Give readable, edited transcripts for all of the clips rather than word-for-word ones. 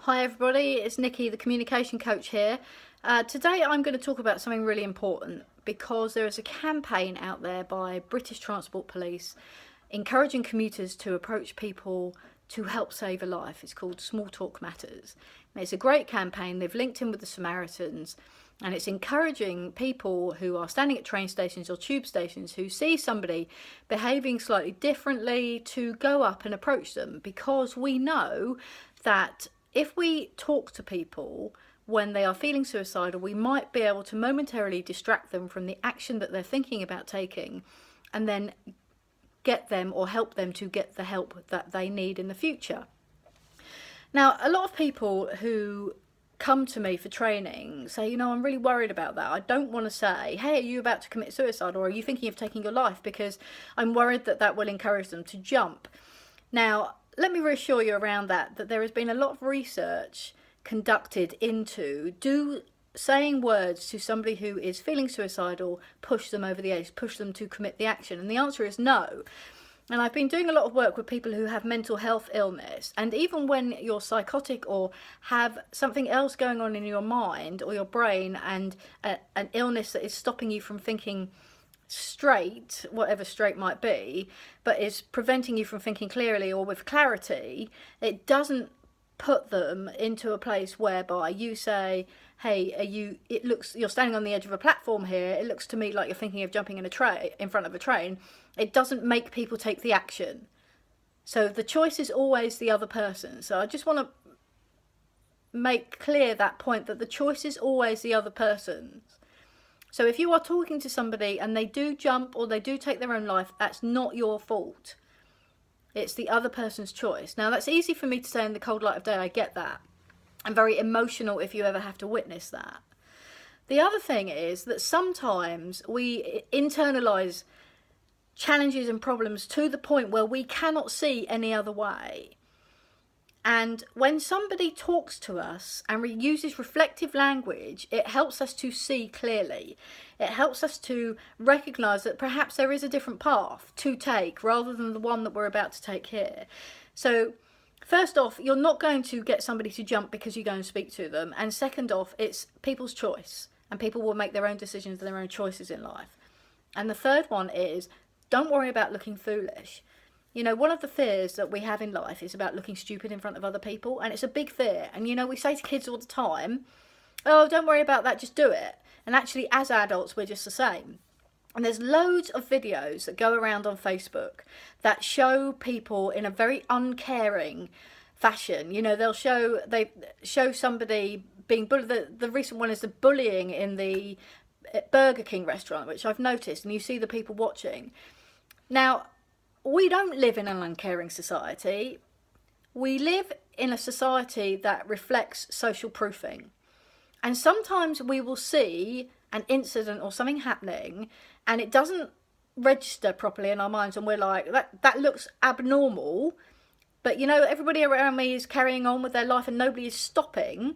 Hi everybody, it's Nikki, the communication coach here. Today I'm going to talk about something really important because there is a campaign out there by British Transport Police encouraging commuters to approach people to help save a life. It's called Small Talk Matters. And it's a great campaign. They've linked in with the Samaritans, and it's encouraging people who are standing at train stations or tube stations who see somebody behaving slightly differently to go up and approach them, because we know that if we talk to people when they are feeling suicidal, we might be able to momentarily distract them from the action that they're thinking about taking, and then get them or help them to get the help that they need in the future. Now, a lot of people who come to me for training say, I'm really worried about that. I don't want to say, hey, are you about to commit suicide, or are you thinking of taking your life, because I'm worried that that will encourage them to jump. Now, let me reassure you around that there has been a lot of research conducted into saying words to somebody who is feeling suicidal push them over the edge, push them to commit the action. And the answer is no. And I've been doing a lot of work with people who have mental health illness. And even when you're psychotic or have something else going on in your mind or your brain, and an illness that is stopping you from thinking straight, whatever straight might be, but is preventing you from thinking clearly or with clarity, it doesn't put them into a place whereby you say, hey, you're standing on the edge of a platform here, it looks to me like you're thinking of jumping in front of a train. It doesn't make people take the action. So the choice is always the other person. So I just want to make clear that point, that the choice is always the other person's. So if you are talking to somebody and they do jump or they do take their own life, that's not your fault. It's the other person's choice. Now, that's easy for me to say in the cold light of day. I get that. I'm very emotional if you ever have to witness that. The other thing is that sometimes we internalize challenges and problems to the point where we cannot see any other way. And when somebody talks to us and uses reflective language, it helps us to see clearly. It helps us to recognise that perhaps there is a different path to take rather than the one that we're about to take here. So first off, you're not going to get somebody to jump because you go and speak to them. And second off, it's people's choice, and people will make their own decisions and their own choices in life. And the third one is, don't worry about looking foolish. One of the fears that we have in life is about looking stupid in front of other people, and it's a big fear. And we say to kids all the time, oh, don't worry about that, just do it. And actually, as adults, we're just the same. And there's loads of videos that go around on Facebook that show people in a very uncaring fashion. They show somebody being bullied. The recent one is the bullying in the Burger King restaurant, which I've noticed, and you see the people watching. Now, we don't live in an uncaring society. We live in a society that reflects social proofing. And sometimes we will see an incident or something happening and it doesn't register properly in our minds, and we're like, that looks abnormal. But everybody around me is carrying on with their life and nobody is stopping.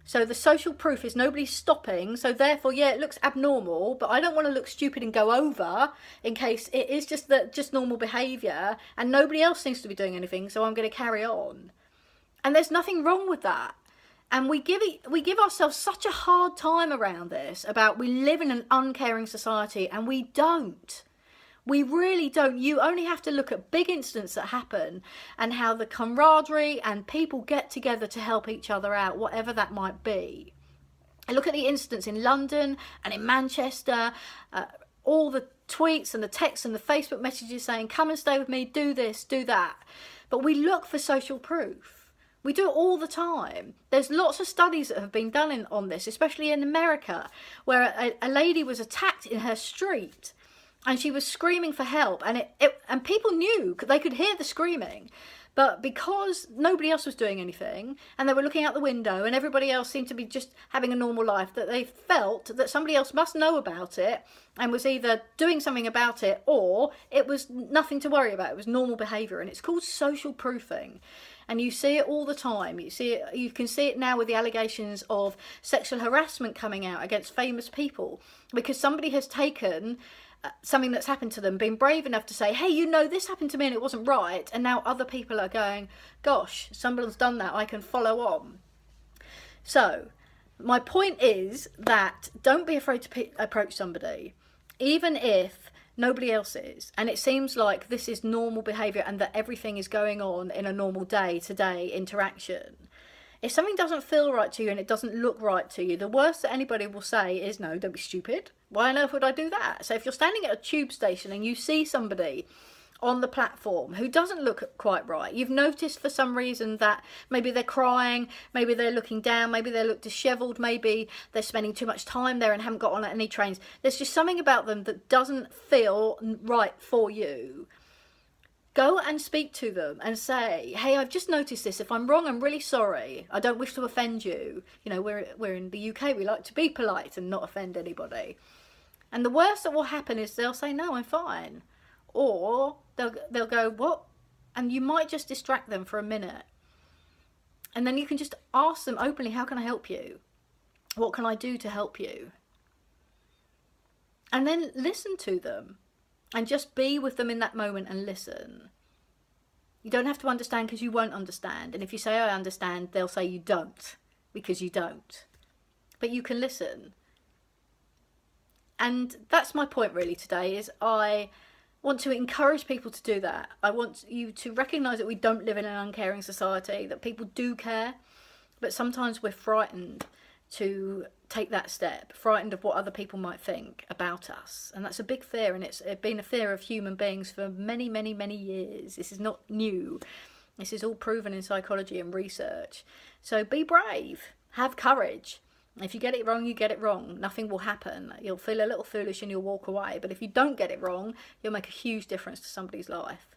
So the social proof is nobody's stopping. So therefore, yeah, it looks abnormal, but I don't want to look stupid and go over in case it is just normal behaviour and nobody else seems to be doing anything, so I'm going to carry on. And there's nothing wrong with that. And we give ourselves such a hard time around this, about we live in an uncaring society, and we don't. We really don't. You only have to look at big incidents that happen and how the camaraderie and people get together to help each other out, whatever that might be. And look at the incidents in London and in Manchester, all the tweets and the texts and the Facebook messages saying, come and stay with me, do this, do that. But we look for social proof. We do it all the time. There's lots of studies that have been done on this, especially in America, where a lady was attacked in her street. And she was screaming for help, and and people knew, they could hear the screaming, but because nobody else was doing anything, and they were looking out the window, and everybody else seemed to be just having a normal life, that they felt that somebody else must know about it, and was either doing something about it, or it was nothing to worry about. It was normal behaviour, and it's called social proofing. And you see it all the time. You can see it now with the allegations of sexual harassment coming out against famous people, because somebody has taken something that's happened to them, being brave enough to say, hey, you know, this happened to me and it wasn't right, and now other people are going, gosh, someone's done that, I can follow on. So my point is that don't be afraid to approach somebody, even if nobody else is, and it seems like this is normal behaviour and that everything is going on in a normal day-to-day interaction. If something doesn't feel right to you and it doesn't look right to you, the worst that anybody will say is, no, don't be stupid. Why on earth would I do that? So if you're standing at a tube station and you see somebody on the platform who doesn't look quite right, you've noticed for some reason that maybe they're crying, maybe they're looking down, maybe they look dishevelled, maybe they're spending too much time there and haven't got on any trains. There's just something about them that doesn't feel right for you. Go and speak to them and say, hey, I've just noticed this. If I'm wrong, I'm really sorry. I don't wish to offend you. You know, we're in the UK. We like to be polite and not offend anybody. And the worst that will happen is they'll say, no, I'm fine. Or they'll go, what? And you might just distract them for a minute. And then you can just ask them openly, how can I help you? What can I do to help you? And then listen to them. And just be with them in that moment and listen. You don't have to understand because you won't understand. And if you say, I understand, they'll say you don't, because you don't. But you can listen. And that's my point really today, is I want to encourage people to do that. I want you to recognise that we don't live in an uncaring society, that people do care, but sometimes we're frightened to take that step, frightened of what other people might think about us. And that's a big fear, and it's been a fear of human beings for many, many, many years. This is not new. This is all proven in psychology and research. So be brave, have courage. If you get it wrong, you get it wrong. Nothing will happen. You'll feel a little foolish and you'll walk away. But if you don't get it wrong, you'll make a huge difference to somebody's life.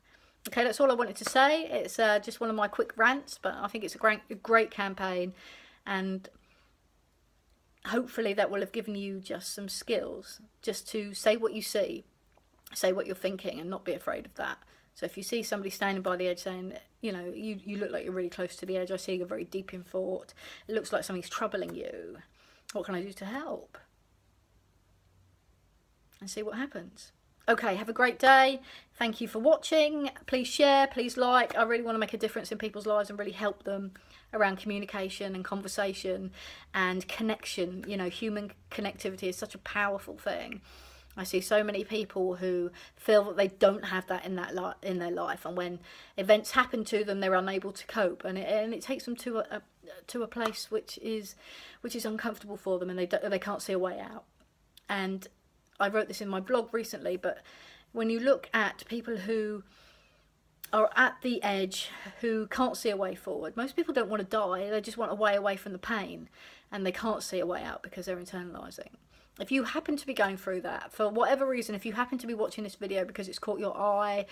Okay, that's all I wanted to say. It's just one of my quick rants, but I think it's a great campaign, and hopefully that will have given you just some skills just to say what you see, say what you're thinking, and not be afraid of that. So if you see somebody standing by the edge saying, you know, you look like you're really close to the edge, I see you're very deep in thought, it looks like something's troubling you, what can I do to help? And see what happens. Okay, have a great day. Thank you for watching. Please share, please like. I really want to make a difference in people's lives and really help them around communication and conversation and connection. You know, human connectivity is such a powerful thing. I see so many people who feel that they don't have that in their life, and when events happen to them, they're unable to cope, and it takes them to a place which is uncomfortable for them, and they can't see a way out. And I wrote this in my blog recently, but when you look at people who are at the edge, who can't see a way forward, most people don't want to die, they just want a way away from the pain, and they can't see a way out because they're internalising. If you happen to be going through that, for whatever reason, if you happen to be watching this video because it's caught your eye,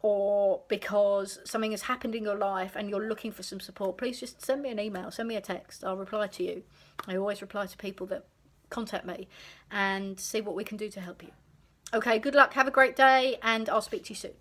or because something has happened in your life and you're looking for some support, please just send me an email, send me a text, I'll reply to you. I always reply to people that contact me and see what we can do to help you. Okay, good luck, have a great day, and I'll speak to you soon.